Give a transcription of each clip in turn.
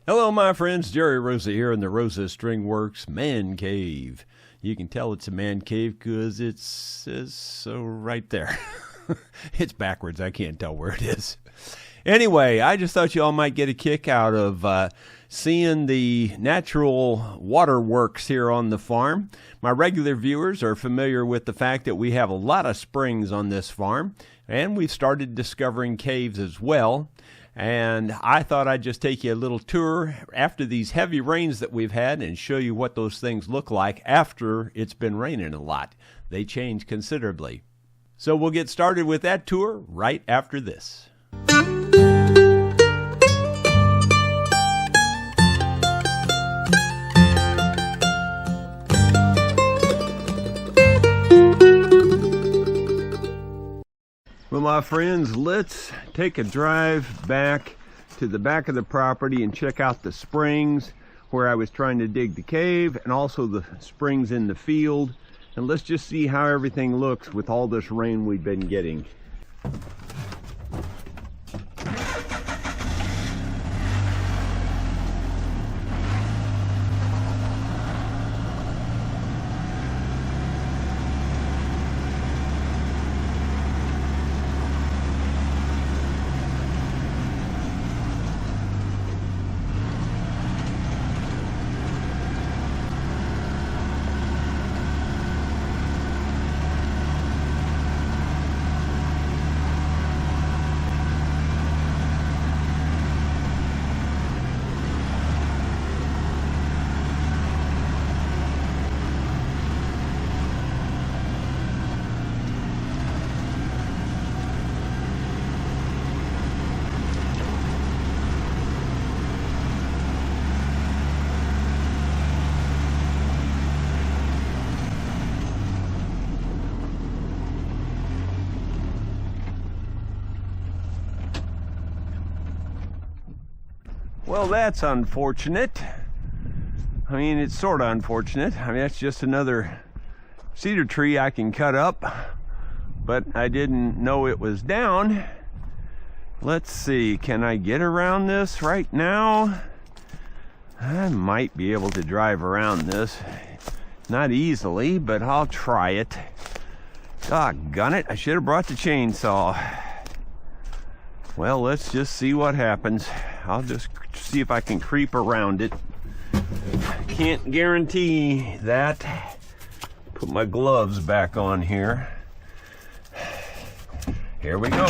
Hello, my friends. Jerry Rosa here in the Rosa String Works Man Cave. You can tell it's a man cave because it says so right there. It's backwards. I can't tell where it is. Anyway, I just thought you all might get a kick out of seeing the natural waterworks here on the farm. My regular viewers are familiar with the fact that we have a lot of springs on this farm, and we've started discovering caves as well. And I thought I'd just take you a little tour after these heavy rains that we've had and show you what those things look like after it's been raining a lot. They change considerably. So we'll get started with that tour right after this. Well, my friends, let's take a drive back to the back of the property and check out the springs where I was trying to dig the cave, and also the springs in the field. And let's just see how everything looks with all this rain we've been getting. Well, that's unfortunate. I mean, it's sort of unfortunate. I mean, that's just another cedar tree I can cut up, but I didn't know it was down. Let's see, can I get around this right now? I might be able to drive around this. Not easily, but I'll try it. Doggone it, I should have brought the chainsaw. Well, let's just see what happens. I'll just see if I can creep around it. Can't guarantee that. Put my gloves back on here. Here we go.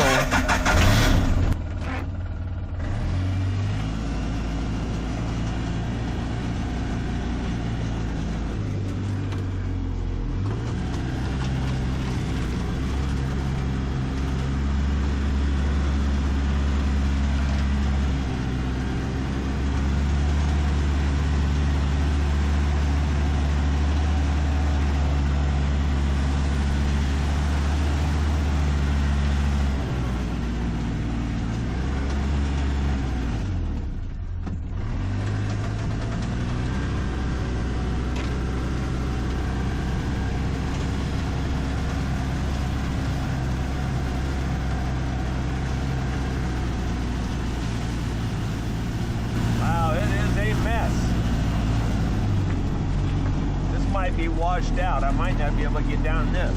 Be washed out. I might not be able to get down this.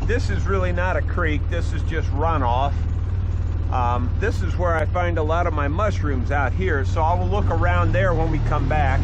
This is really not a creek, this is just runoff. This is where I find a lot of my mushrooms out here, so I will look around there when we come back.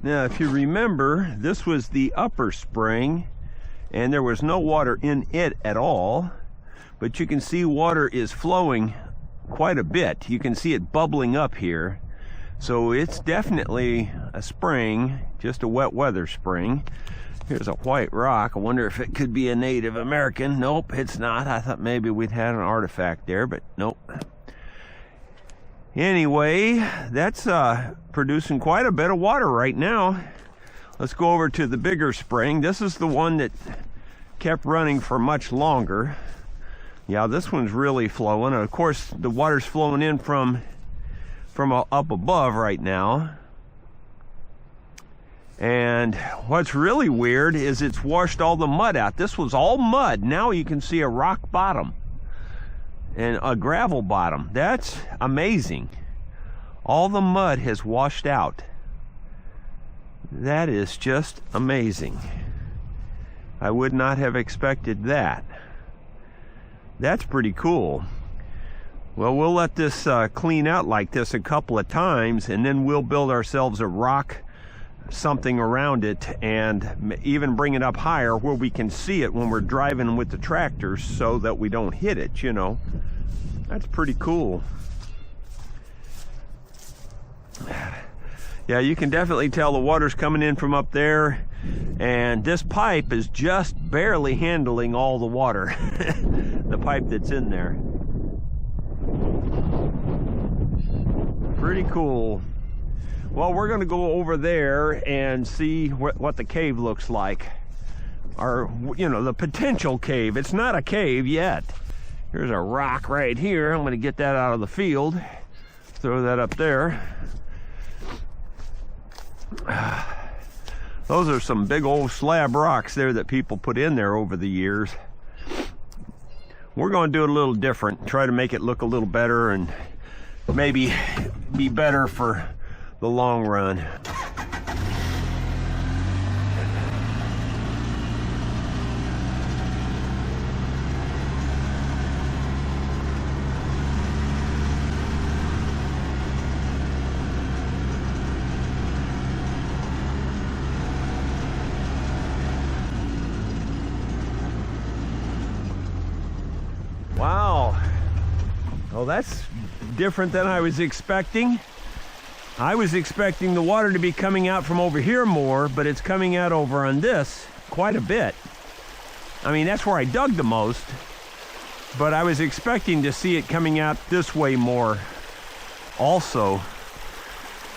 Now, if you remember, this was the upper spring, and there was no water in it at all. But you can see water is flowing quite a bit. You can see it bubbling up here. So it's definitely a spring, just a wet weather spring. Here's a white rock. I wonder if it could be a Native American. Nope, it's not. I thought maybe we'd had an artifact there, but nope. Anyway, that's producing quite a bit of water right now. Let's go over to the bigger spring. This is the one that kept running for much longer. Yeah, this one's really flowing. And of course, the water's flowing in from up above right now. And what's really weird is it's washed all the mud out. This was all mud. Now you can see a rock bottom and a gravel bottom. That's amazing. All the mud has washed out. That is just amazing. I would not have expected that. That's pretty cool. Well, we'll let this clean out like this a couple of times, and then we'll build ourselves a rock something around it, and even bring it up higher where we can see it when we're driving with the tractors, so that we don't hit it, you know. That's pretty cool. Yeah, you can definitely tell the water's coming in from up there, and this pipe is just barely handling all the water. The pipe that's in there. Pretty cool. Well, we're going to go over there and see what the cave looks like. Or, you know, the potential cave. It's not a cave yet. Here's a rock right here. I'm going to get that out of the field. Throw that up there. Those are some big old slab rocks there that people put in there over the years. We're going to do it a little different. Try to make it look a little better and maybe be better for the long run. Wow. Oh, that's different than I was expecting. I was expecting the water to be coming out from over here more, but it's coming out over on this quite a bit. I mean, that's where I dug the most, but I was expecting to see it coming out this way more also.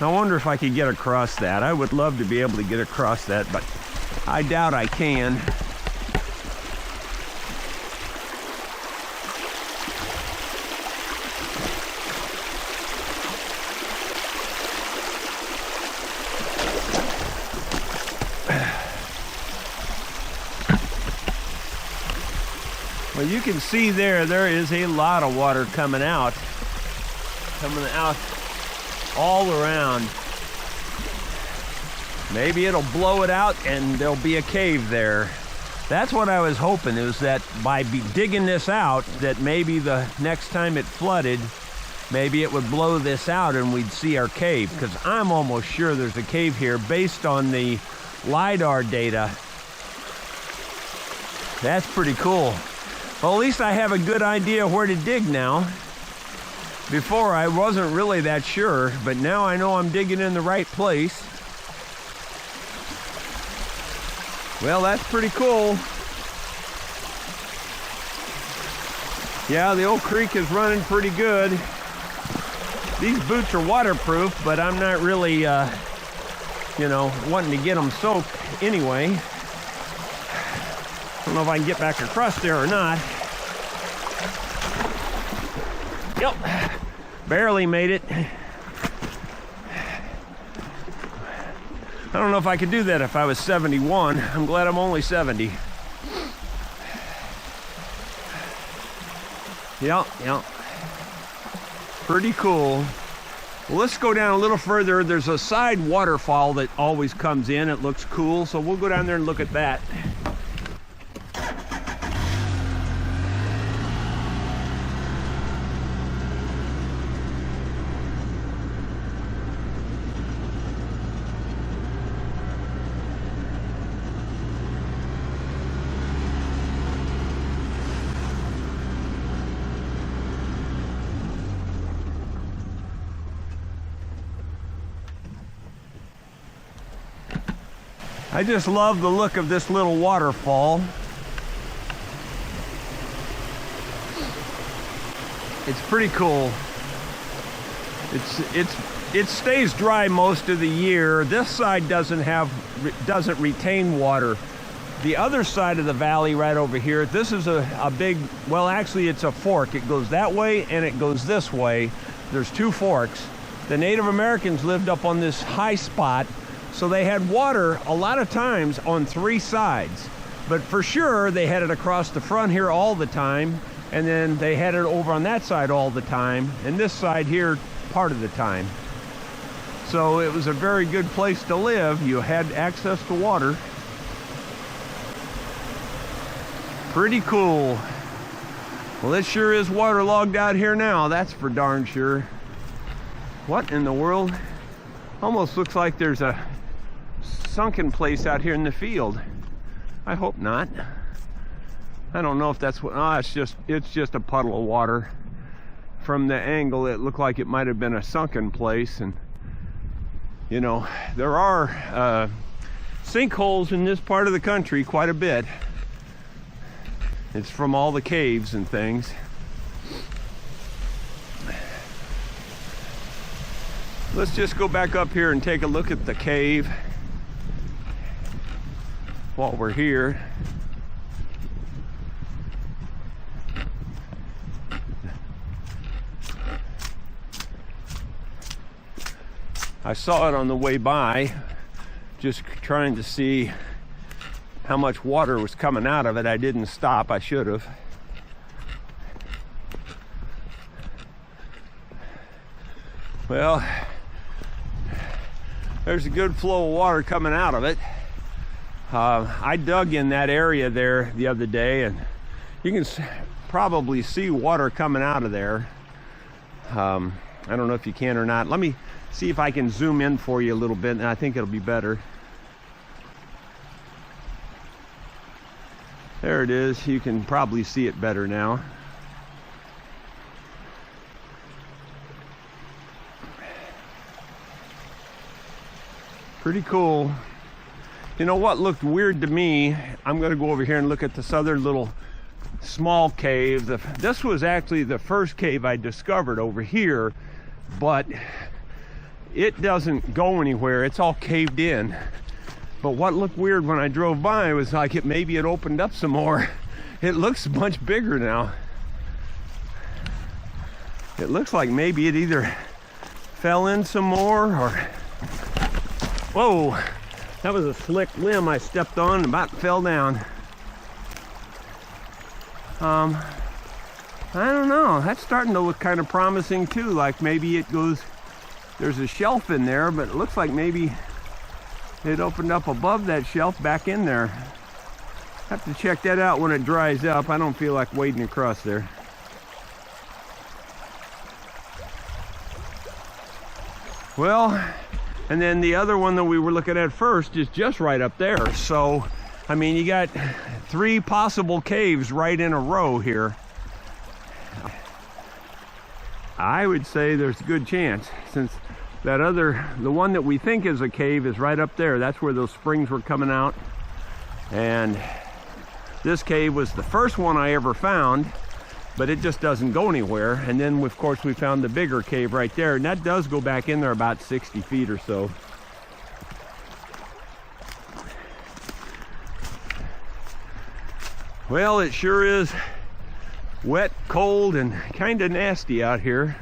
I wonder if I could get across that. I would love to be able to get across that, but I doubt I can. Well, you can see there is a lot of water coming out all around. Maybe it'll blow it out and there'll be a cave there. That's what I was hoping, is that by digging this out, that maybe the next time it flooded, maybe it would blow this out and we'd see our cave, because I'm almost sure there's a cave here based on the LiDAR data. That's pretty cool. Well, at least I have a good idea where to dig now. Before, I wasn't really that sure, but now I know I'm digging in the right place. Well, that's pretty cool. Yeah, the old creek is running pretty good. These boots are waterproof, but I'm not really, you know, wanting to get them soaked anyway. I don't know if I can get back across there or not. Yep, barely made it. I don't know if I could do that if I was 71. I'm glad I'm only 70. Yep. Pretty cool. Well, let's go down a little further. There's a side waterfall that always comes in. It looks cool, so we'll go down there and look at that. I just love the look of this little waterfall. It's pretty cool. It stays dry most of the year. This side doesn't retain water. The other side of the valley right over here, this is a big, well, actually it's a fork. It goes that way and it goes this way. There's two forks. The Native Americans lived up on this high spot, so they had water a lot of times on three sides. But for sure, they had it across the front here all the time, and then they had it over on that side all the time, and this side here part of the time. So it was a very good place to live. You had access to water. Pretty cool. Well, it sure is waterlogged out here now, that's for darn sure. What in the world? Almost looks like there's a sunken place out here in the field. I hope not. I don't know if that's what, it's just a puddle of water. From the angle, it looked like it might have been a sunken place. And you know, there are sinkholes in this part of the country quite a bit. It's from all the caves and things. Let's just go back up here and take a look at the cave while we're here. I saw it on the way by, just trying to see how much water was coming out of it. I didn't stop, I should have. Well, there's a good flow of water coming out of it. I dug in that area there the other day, and you can probably see water coming out of there. I don't know if you can or not. Let me see if I can zoom in for you a little bit, and I think it'll be better. There it is. You can probably see it better now. Pretty cool. You know what looked weird to me? I'm going to go over here and look at this other little small cave. This was actually the first cave I discovered over here, but it doesn't go anywhere. It's all caved in. But what looked weird when I drove by was like maybe it opened up some more. It looks much bigger now. It looks like maybe it either fell in some more or... Whoa, that was a slick limb I stepped on and about fell down. I don't know. That's starting to look kind of promising too. Like maybe it goes... There's a shelf in there, but it looks like maybe it opened up above that shelf back in there. Have to check that out when it dries up. I don't feel like wading across there. Well, and then the other one that we were looking at first is just right up there. So, I mean, you got 3 possible caves right in a row here. I would say there's a good chance, since that the one that we think is a cave is right up there. That's where those springs were coming out. And this cave was the first one I ever found, but it just doesn't go anywhere. And then of course we found the bigger cave right there, and that does go back in there about 60 feet or so. Well, it sure is wet, cold, and kind of nasty out here.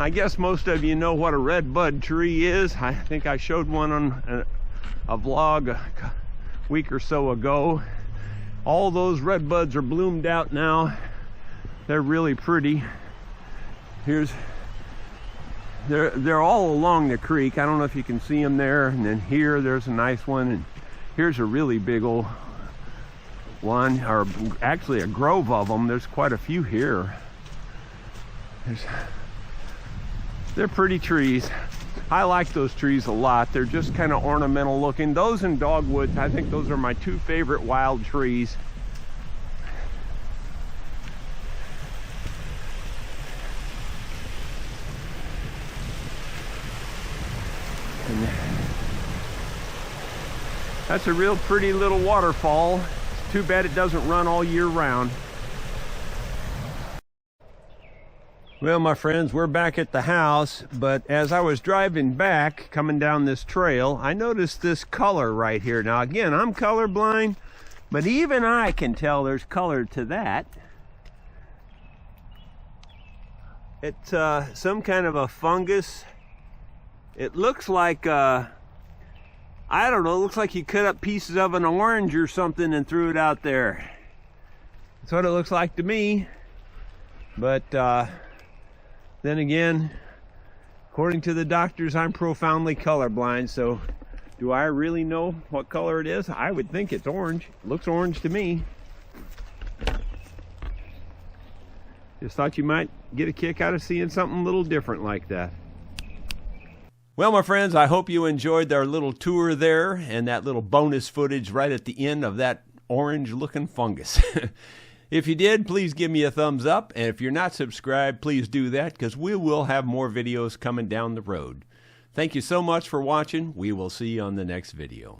I guess most of you know what a red bud tree is. I think I showed one on a vlog a week or so ago. All those red buds are bloomed out now. They're really pretty. They're all along the creek. I don't know if you can see them there. And then there's a nice one, and here's a really big old one, or actually a grove of them. There's quite a few here. They're pretty trees. I like those trees a lot. They're just kind of ornamental looking. Those and dogwoods, I think those are my 2 favorite wild trees. And That's a real pretty little waterfall. Too bad it doesn't run all year round. Well, my friends, we're back at the house, but as I was driving back, coming down this trail, I noticed this color right here. Now, again, I'm colorblind, but even I can tell there's color to that. It's some kind of a fungus. It looks like, I don't know, it looks like you cut up pieces of an orange or something and threw it out there. That's what it looks like to me. But then again, according to the doctors, I'm profoundly colorblind, so do I really know what color it is? I would think it's orange. It looks orange to me. Just thought you might get a kick out of seeing something a little different like that. Well, my friends, I hope you enjoyed our little tour there and that little bonus footage right at the end of that orange-looking fungus. If you did, please give me a thumbs up. And if you're not subscribed, please do that, because we will have more videos coming down the road. Thank you so much for watching. We will see you on the next video.